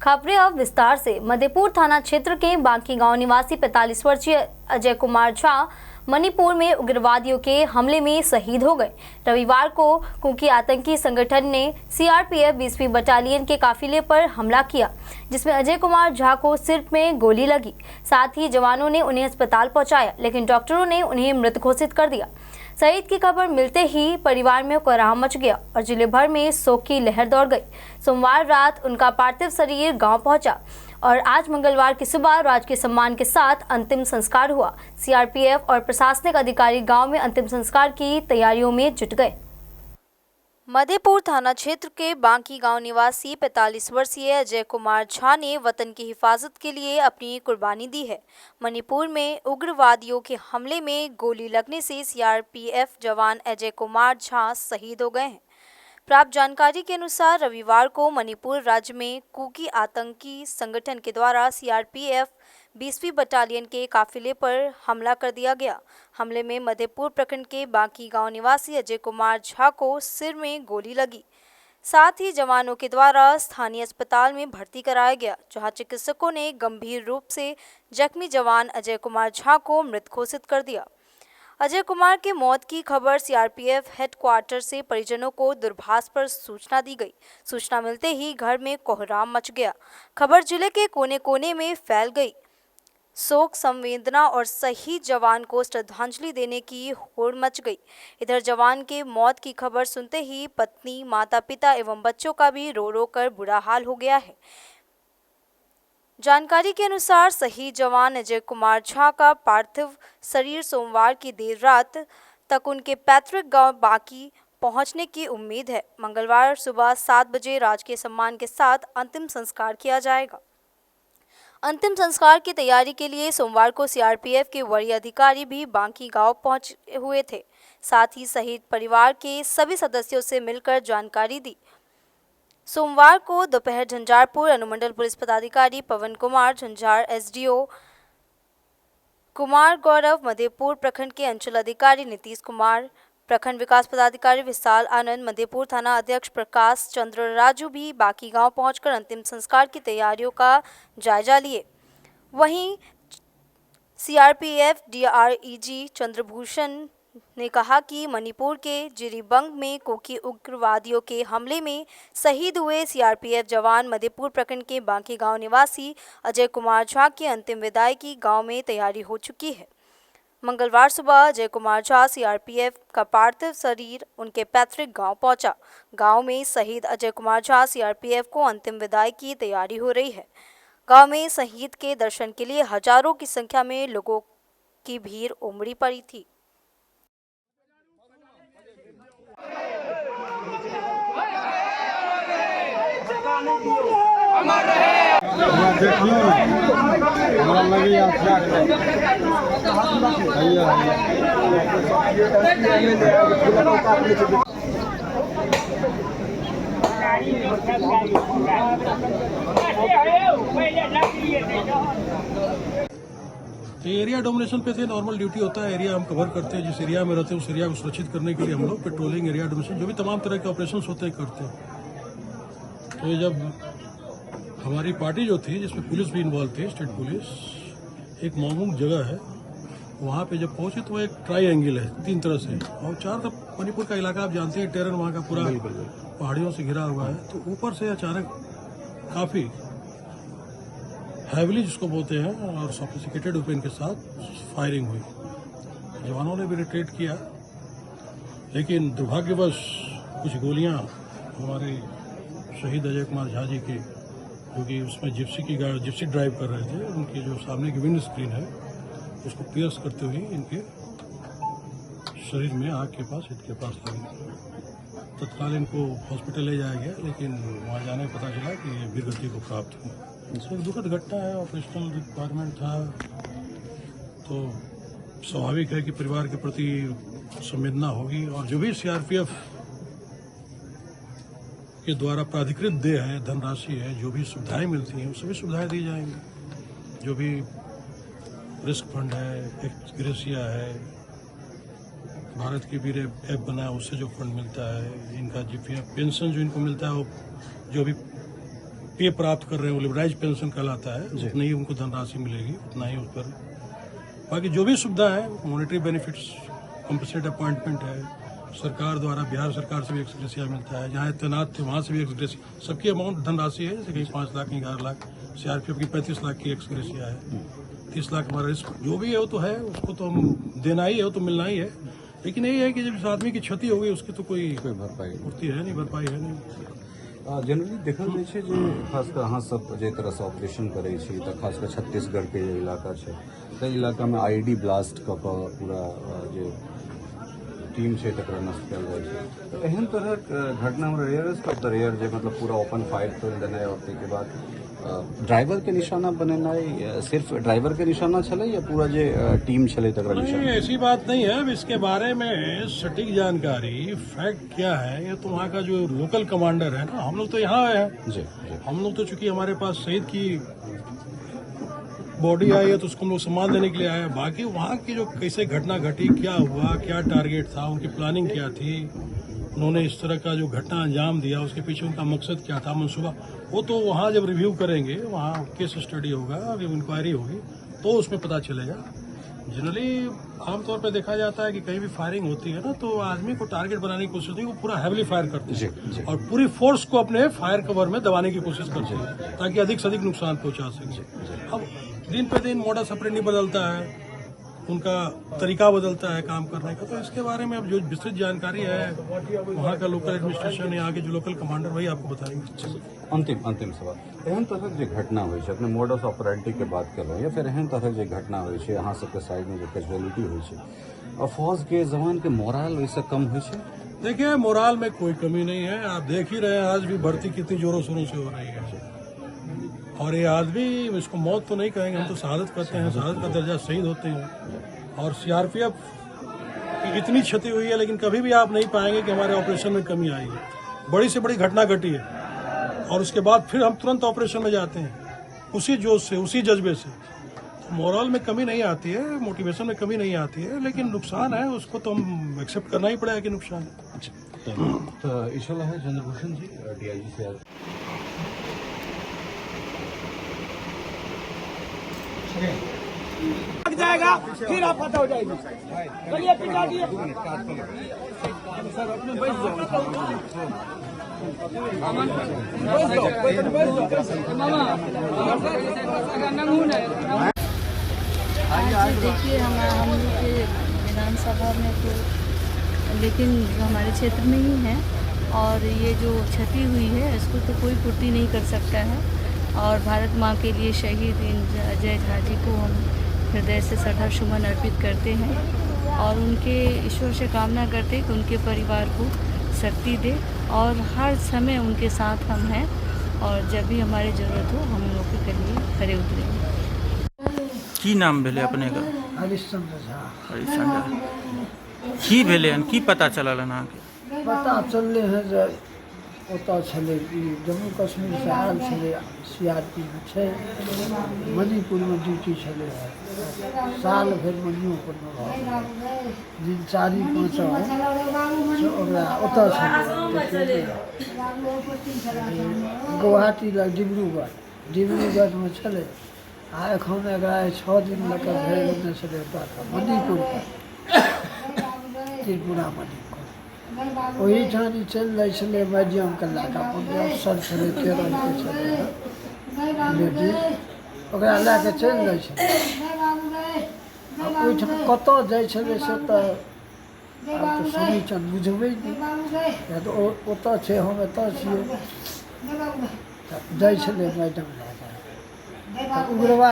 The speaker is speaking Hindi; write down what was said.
खबरें अब विस्तार से। मधेपुर थाना क्षेत्र के बांकी गांव निवासी 45 वर्षीय अजय कुमार झा मणिपुर में उग्रवादियों के हमले में शहीद हो गए। रविवार को कुकी आतंकी संगठन ने सीआरपीएफ 20वीं बटालियन के काफिले पर हमला किया, जिसमें अजय कुमार झा को सिर में गोली लगी। साथ ही जवानों ने उन्हें अस्पताल पहुंचाया, लेकिन डॉक्टरों ने उन्हें मृत घोषित कर दिया। शहीद की खबर मिलते ही परिवार में कोहराम मच गया और जिले भर में शोक की लहर दौड़ गई। सोमवार रात उनका पार्थिव शरीर गांव पहुंचा और आज मंगलवार की सुबह राजकीय सम्मान के साथ अंतिम संस्कार हुआ। सीआरपीएफ और प्रशासनिक अधिकारी गांव में अंतिम संस्कार की तैयारियों में जुट गए। मधेपुर थाना क्षेत्र के बांकी गांव निवासी 45 वर्षीय अजय कुमार झा ने वतन की हिफाजत के लिए अपनी कुर्बानी दी है। मणिपुर में उग्रवादियों के हमले में गोली लगने से सीआरपीएफ जवान अजय कुमार झा शहीद हो गए हैं। प्राप्त जानकारी के अनुसार रविवार को मणिपुर राज्य में कुकी आतंकी संगठन के द्वारा सीआरपीएफ 20वीं बटालियन के काफिले पर हमला कर दिया गया। हमले में मधेपुर प्रखंड के बांकी गांव निवासी अजय कुमार झा को सिर में गोली लगी। साथ ही जवानों के द्वारा स्थानीय अस्पताल में भर्ती कराया गया, जहां चिकित्सकों ने गंभीर रूप से जख्मी जवान अजय कुमार झा को मृत घोषित कर दिया। अजय कुमार के मौत की खबर सीआरपीएफ हेडक्वार्टर से परिजनों को दूरभाष पर सूचना दी गई। सूचना मिलते ही घर में कोहराम मच गया। खबर जिले के कोने कोने में फैल गई। शोक, संवेदना और शहीद जवान को श्रद्धांजलि देने की होड़ मच गई। इधर जवान के मौत की खबर सुनते ही पत्नी, माता पिता एवं बच्चों का भी रो रो कर बुरा हाल हो गया है। जानकारी के अनुसार शहीद जवान अजय कुमार झा का पार्थिव शरीर सोमवार की देर रात तक उनके पैतृक गांव बांकी पहुंचने की उम्मीद है। मंगलवार सुबह 7 बजे राजकीय सम्मान के साथ अंतिम संस्कार किया जाएगा। अंतिम संस्कार की तैयारी के लिए सोमवार को सीआरपीएफ के वरीय अधिकारी भी बांकी गांव पहुंचे हुए थे। साथ ही शहीद परिवार के सभी सदस्यों से मिलकर जानकारी दी। सोमवार को दोपहर झंझारपुर अनुमंडल पुलिस पदाधिकारी पवन कुमार, झंझार एसडीओ कुमार गौरव, मधेपुर प्रखंड के अंचल अधिकारी नीतीश कुमार, प्रखंड विकास पदाधिकारी विशाल आनंद, मधेपुर थाना अध्यक्ष प्रकाश चंद्र राजू भी बांकी गांव पहुंचकर अंतिम संस्कार की तैयारियों का जायजा लिए। वहीं सीआरपीएफ डीआरईजी चंद्रभूषण ने कहा कि मणिपुर के जिरीबंग में कुकी उग्रवादियों के हमले में शहीद हुए सीआरपीएफ जवान मधेपुर प्रखंड के बांकी गांव निवासी अजय कुमार झा की अंतिम विदाई की गांव में तैयारी हो चुकी है। मंगलवार सुबह अजय कुमार झा सीआरपीएफ का पार्थिव शरीर उनके पैतृक गांव पहुंचा। गांव में शहीद अजय कुमार झा सीआरपीएफ को अंतिम विदाई की तैयारी हो रही है। गांव में शहीद के दर्शन के लिए हजारों की संख्या में लोगों की भीड़ उमड़ी पड़ी थी। एरिया डोमिनेशन पे थे, नॉर्मल ड्यूटी होता है, एरिया हम कवर करते हैं। जिस एरिया में रहते हैं उस एरिया को सुरक्षित करने के लिए हम लोग पेट्रोलिंग, एरिया डोमिनेशन, जो भी तमाम तरह के ऑपरेशंस होते हैं करते हैं। तो जब हमारी पार्टी जो थी, जिसमें पुलिस भी इन्वॉल्व थी, स्टेट पुलिस, एक मामूल जगह है, वहाँ पे जब पहुंचे तो वो एक ट्राई एंगल है 3 तरह से, और 4 तरफ मणिपुर का इलाका आप जानते हैं, टेरन वहाँ का पूरा पहाड़ियों से घिरा हुआ है। तो ऊपर से अचानक काफी हैविली जिसको बोलते हैं और सोफिस्टिकेटेड वेपन के साथ फायरिंग हुई। जवानों ने भी रिट्रीट किया, लेकिन दुर्भाग्यवश कुछ गोलियां हमारे शहीद अजय कुमार झा जी की, जो कि उसमें जिप्सी ड्राइव कर रहे थे, उनकी जो सामने की विंड स्क्रीन है उसको पियर्स करते हुए इनके शरीर में, आग के पास, हिट के पास लगी। तत्काल इनको हॉस्पिटल ले जाया गया, लेकिन वहाँ जाने पता चला कि ये वीरगति को प्राप्त हुई। इसमें एक दुखद घटना है, ऑपरेशनल रिक्वायरमेंट था, तो स्वाभाविक है कि परिवार के प्रति संवेदना होगी। और जो भी सीआरपीएफ के द्वारा प्राधिकृत देय है, धनराशि है, जो भी सुविधाएं मिलती हैं, वो सभी सुविधाएं दी जाएंगी। जो भी रिस्क फंड है, एक्स ग्रेसिया है, भारत की वीर ऐप बना है, उससे जो फंड मिलता है, इनका जीपीएफ पेंशन जो इनको मिलता है, वो जो भी पे प्राप्त कर रहे हैं, वो लिबराइज पेंशन कहलाता है, उतनी ही उनको धनराशि मिलेगी, उतना ही उस पर। बाकी जो भी सुविधा है, मॉनेटरी बेनिफिट्स, कंपनसेट अपॉइंटमेंट है, सरकार द्वारा बिहार सरकार से भी एक्सग्रेसिया मिलता है, जहाँ तैनात थे वहाँ से भी एक्सग्रेसिया, सबकी अमाउंट धनराशि है, जैसे कहीं 5 लाख, कहीं 11 लाख, सीआरपीएफ की 35 लाख की एक्सग्रेसिया है, 30 लाख हमारा रिस्क जो भी है वो तो है, उसको तो हम देना ही है, वो तो मिलना ही है। लेकिन यही है कि जब इस आदमी की क्षति हो गई उसकी तो कोई भरपाई पूर्ति है नहीं, भरपाई है नहीं। जनरली देखल जाइ छै जे खासकर अहाँ सब जे तरह से ऑपरेशन करै छी तऽ खासकर छत्तीसगढ़ के जे इलाका छै ताहि इलाका में आईडी ब्लास्ट कऽ कऽ पूरा जे टीम छै तकरा नष्ट कयल जाइ छै। तऽ एहन तरहक घटना हमरा रेयरेस्ट ऑफ द रेयर जे मतलब पूरा ओपन फायर कर देनाइ और ताहिके बाद ड्राइवर के निशाना बनेनाइ सिर्फ ड्राइवर के निशाना छलै या पूरा जे टीम छलै तकरा नहीं, निशाना? ऐसी बात नहीं है। अब इसके बारे में सटीक जानकारी फैक्ट क्या है ये तो वहाँ का जो लोकल कमांडर है ना, हम लोग तो यहाँ आए हैं, जी हम लोग तो चूंकि हमारे पास शहीद की बॉडी आई है तो उसको हम लोग सम्मान देने के लिए आए हैं। बाकी वहाँ की जो कैसे घटना घटी, क्या हुआ, क्या टारगेट था, उनकी प्लानिंग क्या थी, उन्होंने इस तरह का जो घटना अंजाम दिया उसके पीछे उनका मकसद क्या था, मनसूबा, वो तो वहाँ जब रिव्यू करेंगे, वहाँ केस स्टडी होगा, इंक्वायरी होगी तो उसमें पता चलेगा। जनरली आमतौर पर देखा जाता है कि कहीं भी फायरिंग होती है ना तो आदमी को टारगेट बनाने की कोशिश होती है, वो पूरा हैवली फायर करते हैं और पूरी फोर्स को अपने फायर कवर में दबाने की कोशिश करते हैं ताकि अधिक से अधिक नुकसान पहुंचा सके। अब दिन पे दिन मोडस ऑपरेंडी बदलता है, उनका तरीका बदलता है काम करने का, तो इसके बारे में अब जो विस्तृत जानकारी है वहाँ का लोकल एडमिनिस्ट्रेशन या आगे जो लोकल कमांडर वही आपको बताएंगे। अंतिम सवाल, एहन तरहक जे घटना होइ छै, अपने मोडस ऑपरेंडी के बात केलहुँ या फिर एहन तरहक जे घटना होइ छै, अहाँ सबके साइड में जो कैजुअलिटी होइ छै, और फौज के जवान के मोरल ओहिसँ कम होइ छै? देखिए, मोराल में कोई कमी नहीं है, आप देख ही रहे हैं आज भी भर्ती कितनी जोरों शोरों से हो रही है। और ये आदमी, इसको मौत तो नहीं कहेंगे, हम तो शहादत करते हैं, शहादत का दर्जा शहीद होते हैं। और सीआरपीएफ की इतनी क्षति हुई है लेकिन कभी भी आप नहीं पाएंगे कि हमारे ऑपरेशन में कमी आई है। बड़ी से बड़ी घटना घटी है और उसके बाद फिर हम तुरंत ऑपरेशन में जाते हैं उसी जोश से, उसी जज्बे से। तो मोरल में कमी नहीं आती है, मोटिवेशन में कमी नहीं आती है, लेकिन नुकसान है उसको तो हम एक्सेप्ट करना ही पड़ेगा कि नुकसान है। तो ईश्वर है चंद्रभूषण जी डीआईजी से लग जाएगा फिर आप पता हो जाएगी। चलिए पिटा दिए। आज देखिए हम लोग के विधानसभा में तो, लेकिन हमारे क्षेत्र में ही है और ये जो क्षति हुई है इसको तो कोई पूर्ति नहीं कर सकता है। और भारत माँ के लिए शहीद अजय झा जी को हम हृदय से श्रद्धा सुमन अर्पित करते हैं और उनके ईश्वर से कामना करते हैं कि उनके परिवार को शक्ति दे और हर समय उनके साथ हम हैं और जब भी हमारी ज़रूरत हो हम लोग के लिए खड़े उतरेंगे। की नाम भेले अपने का? हरिश्चंद्र झा। हरिश्चंद्र की भेले हन, की पता चलल हन अहाँके? पता चलले है जे ओतऽ छलै कि जम्मू कश्मीर से आयल छलै, सीआरपी छै, मणिपुर में ड्यूटी छलै है, साल भरि मणिपुर में रहल, दिन 4-5 ओकरा ओतऽ छलै गुवाहाटी लग डिब्रूगढ़ में छलै आ एखन एकरा 6 दिन लऽ कऽ भेज देने छलै ओतऽ मणिपुर त्रिपुरा मणिपुर। ओहीठाम ई चलि जाइ छलै मीडियमके लऽ कऽ, अपन जे अफसर छलै केरलके छलै लेडी, ओकरा लऽ कऽ चलि जाइ छलै। आ ओहिठाम कतऽ जाइ छलै से तऽ आब तऽ सुनीचन बुझबै नहि, या तऽ ओतऽ छै हम एतऽ छियै, तऽ जाइ छलै मैडम लऽ कऽ। उग्रवाद